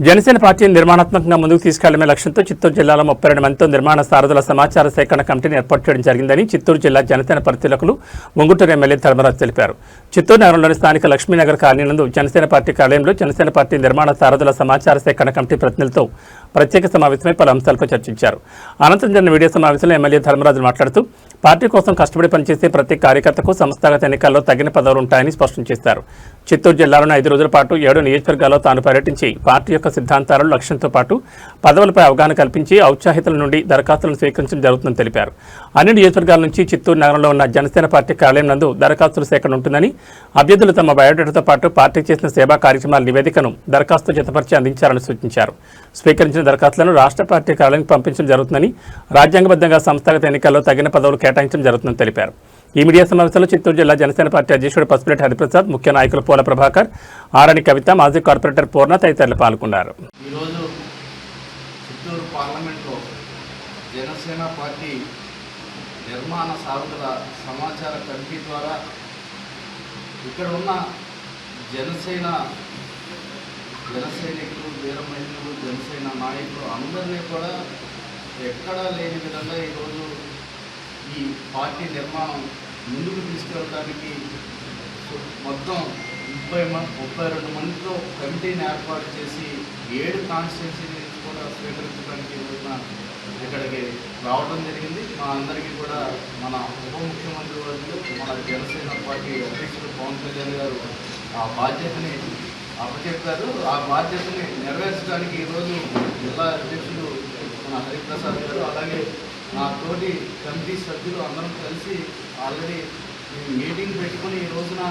Janasena party నిర్మాణాత్మకంగా ముందుకు తీసుకెళ్లమే లక్ష్యంతో చిత్తూరు జిల్లాలో 32 మందితో నిర్మాణ సారథుల సమాచార సేకరణ కమిటీని ఏర్పాటు చేయడం జరిగిందని చిత్తూరు జిల్లా జనసేన పరిశీలకులు ముంగుటూరు ఎమ్మెల్యే ధర్మరాజు తెలిపారు. చిత్తూరు నగరంలోని స్థానిక లక్ష్మీనగర్ కాలనీ నందు జనసేన పార్టీ కార్యాలయంలో జనసేన పార్టీ నిర్మాణ సారథుల సమాచార సేకరణ కమిటీ ప్రతినిధులతో ప్రత్యేక సమావేశమై పలు అంశాలపై చర్చించారు. అనంతరం జరిగిన మీడియా సమావేశంలో ఎమ్మెల్యే ధర్మరాజు మాట్లాడుతూ పార్టీ కోసం కష్టపడి పనిచేసే ప్రతి కార్యకర్తకు సంస్థాగత ఎన్నికల్లో తగిన పదవులు ఉంటాయని స్పష్టం చేశారు. చిత్తూరు జిల్లాలోని 5 రోజుల పాటు 7 నియోజకవర్గాల్లో తాను పర్యటించి పార్టీ యొక్క సిద్ధాంతాలు లక్ష్యంతో పాటు పదవులపై అవగాహన కల్పించి ఔత్సాహికుల నుండి దరఖాస్తులను స్వీకరించడం జరుగుతుందని తెలిపారు. అన్ని నియోజకవర్గాల నుంచి చిత్తూరు నగరంలో ఉన్న జనసేన పార్టీ కార్యాలయం నందు దరఖాస్తుల సేకరణ ఉంటుందని, అభ్యర్థులు తమ బయోడేటాతో పాటు పార్టీ చేసిన సేవా కార్యక్రమాల నివేదికను దరఖాస్తు జతపరిచి అందించాలని సూచించారు. స్వీకరించిన దరఖాస్తులను రాష్ట్ర పార్టీ కార్యాలయానికి పంపించడం జరుగుతుందని, రాజ్యాంగబద్ధంగా సంస్థాగత ఎన్నికల్లో తగిన పదవులు కేటాయించడం జరుగుతుందని తెలిపారు. ఈ మీడియా సమావేశంలో చిత్తూరు జిల్లా జనసేన పార్టీ అధ్యక్షుడు పసుపులేటి హరిప్రసాద్, ముఖ్య నాయకులు పోల ప్రభాకర్, ఆరణి కవిత, మాజీ కార్పొరేటర్ పూర్ణ తదితరులు పాల్గొన్నారు. ఈరోజు చిత్తూరు పార్లమెంట్లో జనసేన పార్టీ నిర్మాణ సారథుల సమాచార కమిటీ ద్వారా ఇక్కడ ఉన్న జనసైనికులు, వీర మహిళలు, జనసేన నాయకులు అందరినీ కూడా ఎక్కడా లేని విధంగా ఈరోజు ఈ పార్టీ నిర్మాణం ముందుకు తీసుకెళ్ళడానికి మొత్తం 32 మందితో కమిటీని ఏర్పాటు చేసి 7 కాన్స్టిట్యున్సీ కూడా స్వీకరించడానికి ఈరోజున ఇక్కడికి రావడం జరిగింది. మా అందరికీ కూడా మన ఉప ముఖ్యమంత్రి వర్యులు, మన జనసేన పార్టీ అధ్యక్షుడు పవన్ కళ్యాణ్ గారు ఆ బాధ్యతని అప్పచెప్పారు. ఆ బాధ్యతని నెరవేర్చడానికి ఈరోజు జిల్లా అధ్యక్షుడు మన హరిప్రసాద్ గారు, అలాగే నా తోటి కమిటీ సభ్యులు అందరం కలిసి ఆల్రెడీ మీటింగ్ పెట్టుకుని ఈ రోజున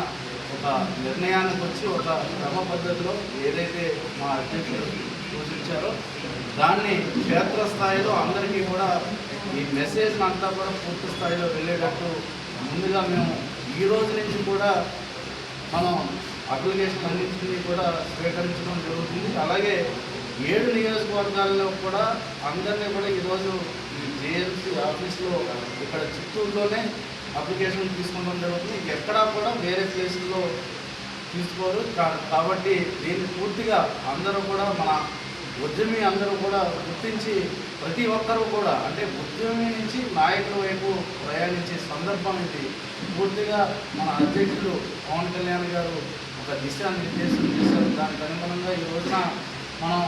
ఒక నిర్ణయానికి వచ్చి ఒక క్రమ పద్ధతిలో ఏదైతే మా అధ్యక్షులు సూచించారో దాన్ని క్షేత్రస్థాయిలో అందరికీ కూడా ఈ మెసేజ్ అంతా కూడా పూర్తి స్థాయిలో వెళ్ళేటట్టు ముందుగా మేము ఈ రోజు నుంచి కూడా మనం అప్లికేషన్ అన్నింటినీ కూడా స్వీకరించడం జరుగుతుంది. అలాగే 7 నియోజకవర్గాల్లో కూడా అందరినీ కూడా ఈరోజు జేఎంసీ ఆఫీస్లో ఇక్కడ చిత్తూరులోనే అప్లికేషన్ తీసుకోవడం జరుగుతుంది. ఎక్కడా కూడా వేరే ప్లేసుల్లో తీసుకోరు. కాబట్టి దీన్ని పూర్తిగా అందరూ కూడా మన ఉద్యమి అందరూ కూడా గుర్తించి ప్రతి ఒక్కరూ కూడా అంటే ఉద్యమి నుంచి నాయకుల వైపు ప్రయాణించే సందర్భం ఇది. పూర్తిగా మన అధ్యక్షులు పవన్ కళ్యాణ్ గారు ఒక దిశానిర్దేశం చేశారు. దానికి అనుగుణంగా ఈ రోజున మనం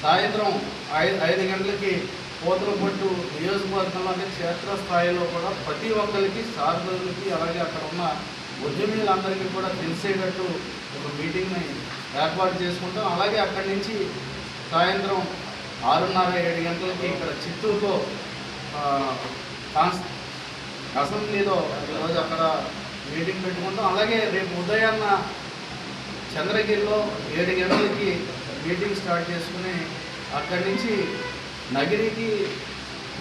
సాయంత్రం 5 గంటలకి పోతలపట్టు నియోజకవర్గంలో అంటే క్షేత్రస్థాయిలో కూడా ప్రతి ఒక్కరికి సారథులకి అలాగే అక్కడ ఉన్న ఉద్యమీలందరికీ కూడా తెలిసేటట్టు ఒక మీటింగ్ని ఏర్పాటు చేసుకుంటాం. అలాగే అక్కడి నుంచి సాయంత్రం 6:30-7 గంటలకి ఇక్కడ చిత్తూరులో అసెంబ్లీలో ఈరోజు అక్కడ మీటింగ్ పెట్టుకుంటాం. అలాగే రేపు ఉదయాన్న చంద్రగిరిలో 7 గంటలకి మీటింగ్ స్టార్ట్ చేసుకుని అక్కడి నుంచి నగిరికి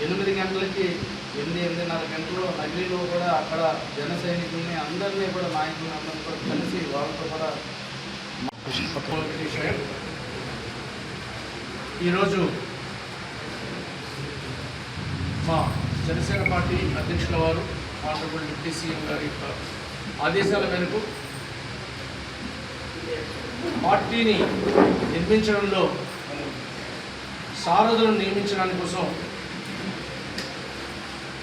8 గంటలకి 8-8:30 గంటల్లో నగిరిలో కూడా అక్కడ జన సైనికుల్ని అందరినీ కూడా నాయకులను అందరినీ కూడా కలిసి వాళ్ళతో కూడా ఈరోజు మా జనసేన పార్టీ అధ్యక్షుల వారు ఆనరబుల్ డిప్యూటీ సీఎం గారి యొక్క ఆదేశాల మేరకు పార్టీని నిర్మించడంలో సారథులను నియమించడానికి కోసం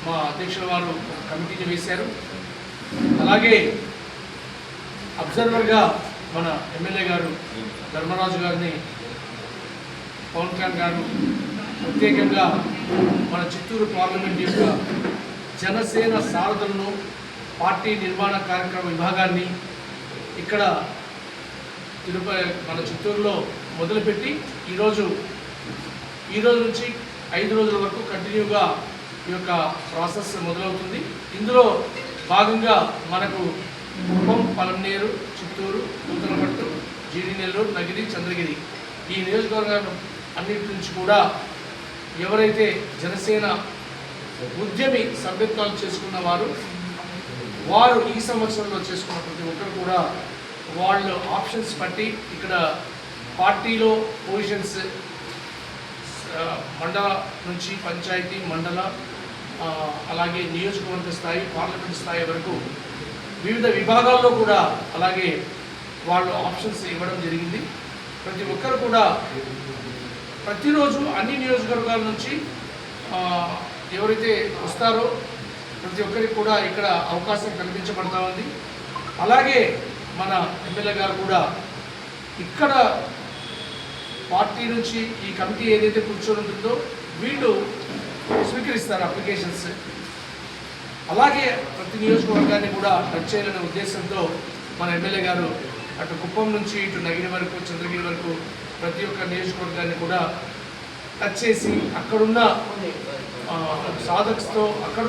మా అధ్యక్షుల వారు కమిటీని వేశారు. అలాగే అబ్జర్వర్గా మన ఎమ్మెల్యే గారు ధర్మరాజు గారిని పవన్ కళ్యాణ్ గారు ప్రత్యేకంగా మన చిత్తూరు పార్లమెంట్ యొక్క జనసేన సారథులను పార్టీ నిర్మాణ కార్యక్రమ విభాగాన్ని ఇక్కడ మన చిత్తూరులో మొదలుపెట్టి ఈరోజు నుంచి 5 రోజుల వరకు కంటిన్యూగా ఈ యొక్క ప్రాసెస్ మొదలవుతుంది. ఇందులో భాగంగా మనకు కుప్పం, పలమనేరు, చిత్తూరు, పూతలపట్టు, జీడి నెల్లూరు, నగిరి, చంద్రగిరి ఈ నియోజకవర్గాలు అన్నిటి నుంచి కూడా ఎవరైతే జనసేన ఉద్యమి సభ్యత్వాలు చేసుకున్న వారు ఈ సంవత్సరంలో చేసుకున్న ప్రతి ఒక్కరు కూడా వాళ్ళు ఆప్షన్స్ బట్టి ఇక్కడ పార్టీలో పొజిషన్స్ మండల నుంచి పంచాయతీ, మండల, అలాగే నియోజకవర్గ స్థాయి, పార్లమెంట్ స్థాయి వరకు వివిధ విభాగాల్లో కూడా అలాగే వాళ్ళు ఆప్షన్స్ ఇవ్వడం జరిగింది. ప్రతి ఒక్కరు కూడా ప్రతిరోజు అన్ని నియోజకవర్గాల నుంచి ఎవరైతే వస్తారో ప్రతి ఒక్కరికి కూడా ఇక్కడ అవకాశం కల్పించబడతా ఉంది. అలాగే మన ఎమ్మెల్యే గారు కూడా ఇక్కడ పార్టీ నుంచి ఈ కమిటీ ఏదైతే కూర్చొని ఉంటుందో వీళ్ళు స్వీకరిస్తారు అప్లికేషన్స్. అలాగే ప్రతి నియోజకవర్గాన్ని కూడా టచ్ చేయాలనే ఉద్దేశంతో మన ఎమ్మెల్యే గారు అటు కుప్పం నుంచి ఇటు నగిరి వరకు చంద్రగిరి వరకు ప్రతి ఒక్క నియోజకవర్గాన్ని కూడా టచ్ చేసి అక్కడున్న సాధక్స్తో అక్కడ